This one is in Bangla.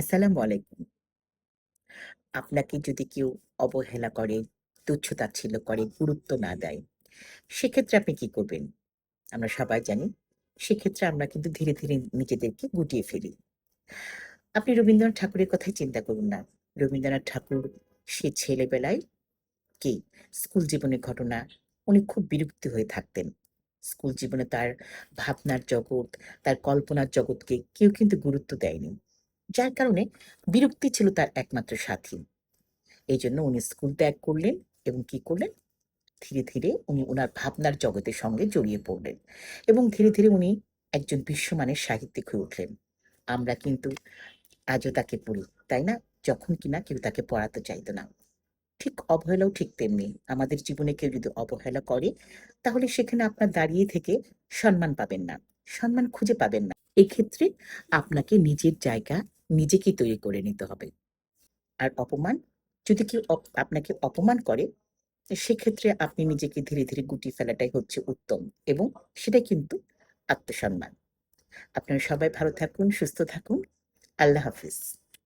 আসসালামু আলাইকুম। আপনাকে যদি কেউ অবহেলা করে, তুচ্ছ-তাচ্ছিল্য করে, গুরুত্ব না দেয়, সেক্ষেত্রে আপনি কি করবেন? আমরা সবাই জানি, সেক্ষেত্রে আমরা কিন্তু ধীরে, ধীরে নিজেদেরকে গুটিয়ে ফেলি। আপনি রবীন্দ্রনাথ ঠাকুরের কথাই চিন্তা করুন না। রবীন্দ্রনাথ ঠাকুর সে ছেলেবেলায় কি স্কুল জীবনের ঘটনা, উনি খুব বিরক্তি হয়ে থাকতেন। স্কুল জীবনে তার ভাবনার জগৎ, তার কল্পনার জগৎকে কেউ কিন্তু গুরুত্ব দেয়নি। যার কারণে বিরক্তি ছিল তার একমাত্র সাথী। এইজন্য উনি স্কুল ত্যাগ করলেন এবং কি করলেন? ধীরে, ধীরে উনি উনার ভাবনার জগতের সঙ্গে জড়িয়ে পড়লেন এবং ধীরে, ধীরে উনি একজন বিশ্বমানের সাহিত্যিক হয়ে উঠলেন। আমরা কিন্তু আজও তাকে পড়ি, তাই না? যখন কিনা কেউ তাকে পড়াতে চাইত না। ঠিক অবহেলাও ঠিক তেমনি। আমাদের জীবনে কেউ যদি অবহেলা করে, তাহলে সেখানে আপনার দাঁড়িয়ে থেকে সম্মান পাবেন না। সম্মান খুঁজে পাবেন না। এক্ষেত্রে আপনাকে নিজের জায়গা নিজেকেই তৈরি করে নিতে হবে। আর অপমান, যদি কেউ আপনাকে অপমান করে, সেক্ষেত্রে আপনি নিজেকে ধীরে, ধীরে গুটিয়ে ফেলাটাই হচ্ছে উত্তম এবং সেটাই কিন্তু আত্মসম্মান। আপনারা সবাই ভালো থাকুন, সুস্থ থাকুন। আল্লাহ হাফিজ।